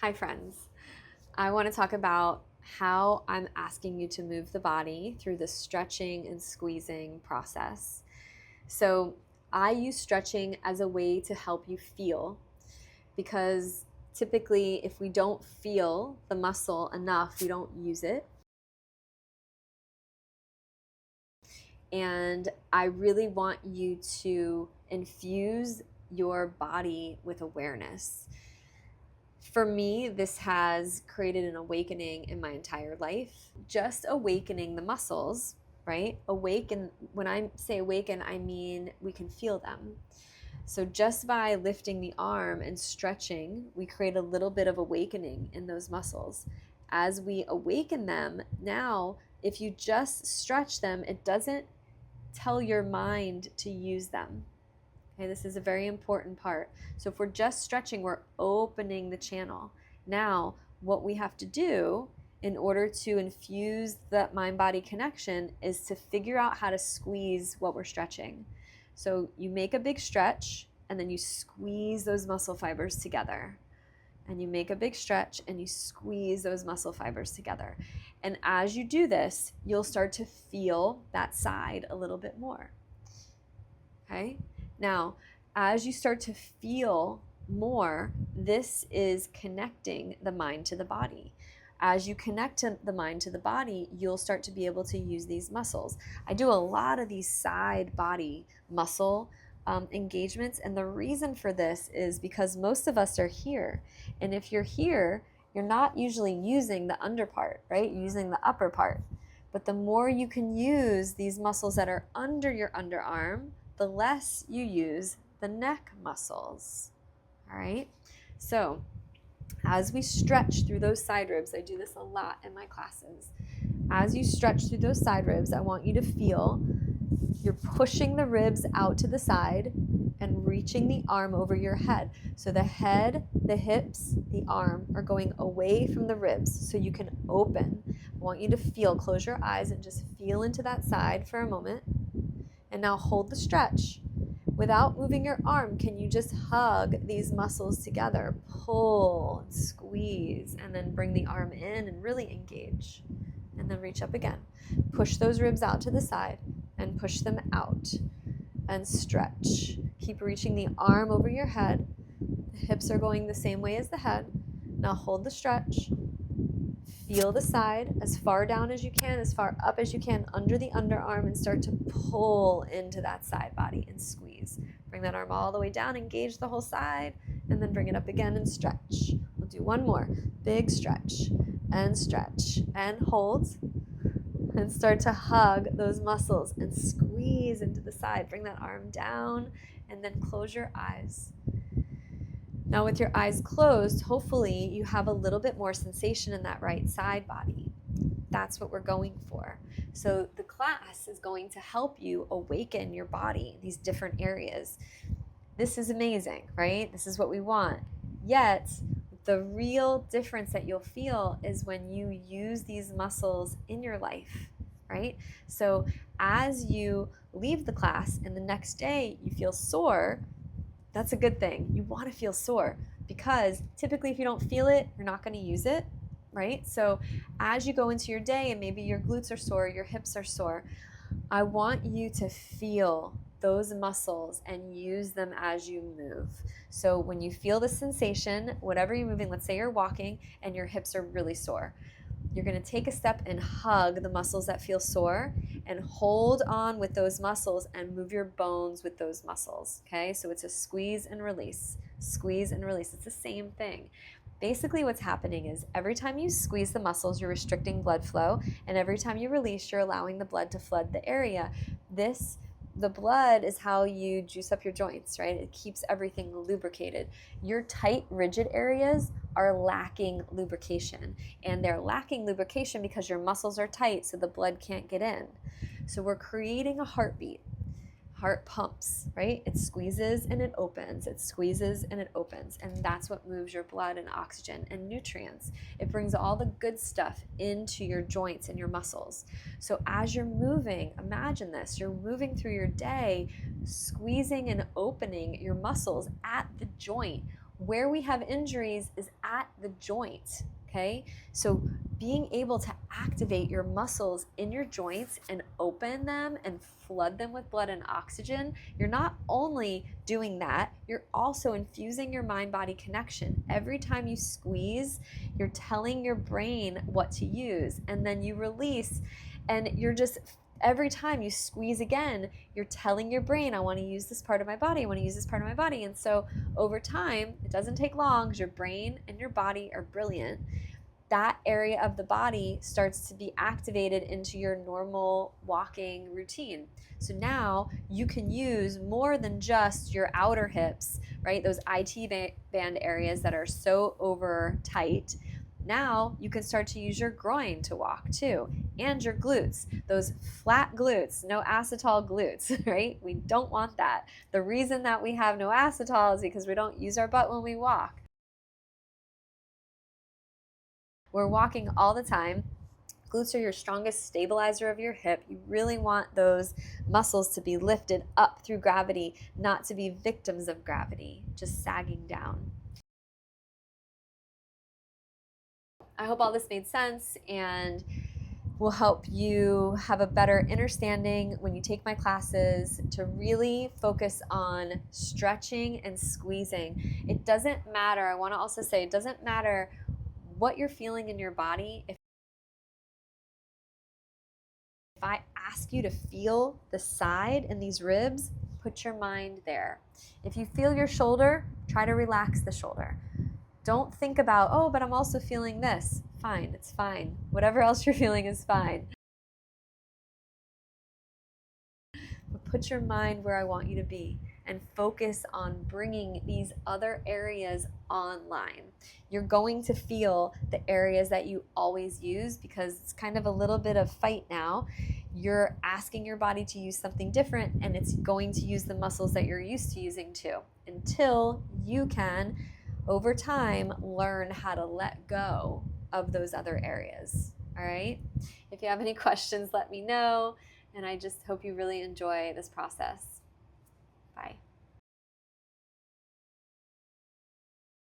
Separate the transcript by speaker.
Speaker 1: Hi, friends. I want to talk about how I'm asking you to move the body through the stretching and squeezing process. So, I use stretching as a way to help you feel because typically, if we don't feel the muscle enough, we don't use it. And I really want you to infuse your body with awareness. For me, this has created an awakening in my entire life. Just awakening the muscles, right? Awaken, when I say awaken, I mean we can feel them. So just by lifting the arm and stretching, we create a little bit of awakening in those muscles. As we awaken them, now, if you just stretch them, it doesn't tell your mind to use them. Okay, this is a very important part. So if we're just stretching, we're opening the channel. Now, what we have to do in order to infuse that mind-body connection is to figure out how to squeeze what we're stretching. So you make a big stretch and then you squeeze those muscle fibers together. And you make a big stretch and you squeeze those muscle fibers together. And as you do this, you'll start to feel that side a little bit more. Okay? Now, as you start to feel more, this is connecting the mind to the body. As you connect the mind to the body, you'll start to be able to use these muscles. I do a lot of these side body muscle engagements, and the reason for this is because most of us are here. And if you're here, you're not usually using the under part, right? You're using the upper part. But the more you can use these muscles that are under your underarm, the less you use the neck muscles. All right? So, as we stretch through those side ribs, I do this a lot in my classes. As you stretch through those side ribs, I want you to feel you're pushing the ribs out to the side and reaching the arm over your head. So the head, the hips, the arm are going away from the ribs so you can open. I want you to feel, close your eyes and just feel into that side for a moment. And now hold the stretch. Without moving your arm, can you just hug these muscles together? Pull and squeeze, and then bring the arm in and really engage. And then reach up again. Push those ribs out to the side and push them out. And stretch. Keep reaching the arm over your head. The hips are going the same way as the head. Now hold the stretch. Feel the side as far down as you can, as far up as you can under the underarm, and start to pull into that side body and squeeze. Bring that arm all the way down, engage the whole side, and then bring it up again and stretch. We'll do one more. Big stretch and hold, and start to hug those muscles and squeeze into the side. Bring that arm down and then close your eyes. Now with your eyes closed, hopefully you have a little bit more sensation in that right side body. That's what we're going for. So the class is going to help you awaken your body, these different areas. This is amazing, right? This is what we want. Yet, the real difference that you'll feel is when you use these muscles in your life, right? So as you leave the class and the next day you feel sore, that's a good thing. You want to feel sore because typically if you don't feel it, you're not going to use it, right? So as you go into your day and maybe your glutes are sore, your hips are sore, I want you to feel those muscles and use them as you move. So when you feel the sensation, whatever you're moving, let's say you're walking and your hips are really sore, you're going to take a step and hug the muscles that feel sore and hold on with those muscles and move your bones with those muscles, okay? So it's a squeeze and release, squeeze and release. It's the same thing. Basically what's happening is every time you squeeze the muscles, you're restricting blood flow, and every time you release, you're allowing the blood to flood the area. The blood is how you juice up your joints, right? It keeps everything lubricated. Your tight, rigid areas are lacking lubrication, and they're lacking lubrication because your muscles are tight, so the blood can't get in. So we're creating a heartbeat. Heart pumps, right? It squeezes and it opens. It squeezes and it opens. And that's what moves your blood and oxygen and nutrients. It brings all the good stuff into your joints and your muscles. So as you're moving, imagine this, you're moving through your day, squeezing and opening your muscles at the joint. Where we have injuries is at the joint, okay? So being able to activate your muscles in your joints and open them and flood them with blood and oxygen, you're not only doing that, you're also infusing your mind-body connection. Every time you squeeze, you're telling your brain what to use, and then you release, and you're just, every time you squeeze again, you're telling your brain, I want to use this part of my body, I want to use this part of my body. And so over time, it doesn't take long because your brain and your body are brilliant. That area of the body starts to be activated into your normal walking routine. So now you can use more than just your outer hips, right? Those IT band areas that are so over tight. Now you can start to use your groin to walk too, and your glutes, those flat glutes, no acetol glutes, right? We don't want that. The reason that we have no acetol is because we don't use our butt when we walk. We're walking all the time. Glutes are your strongest stabilizer of your hip. You really want those muscles to be lifted up through gravity, not to be victims of gravity, just sagging down. I hope all this made sense and will help you have a better understanding when you take my classes to really focus on stretching and squeezing. It doesn't matter, I want to also say, it doesn't matter what you're feeling in your body. If I ask you to feel the side and these ribs, put your mind there. If you feel your shoulder, try to relax the shoulder. Don't think about, oh, but I'm also feeling this. Fine, it's fine. Whatever else you're feeling is fine. But put your mind where I want you to be and focus on bringing these other areas online. You're going to feel the areas that you always use because it's kind of a little bit of fight now. You're asking your body to use something different, and it's going to use the muscles that you're used to using too, until you can, over time, learn how to let go of those other areas. All right? If you have any questions, let me know. And I just hope you really enjoy this process. Bye.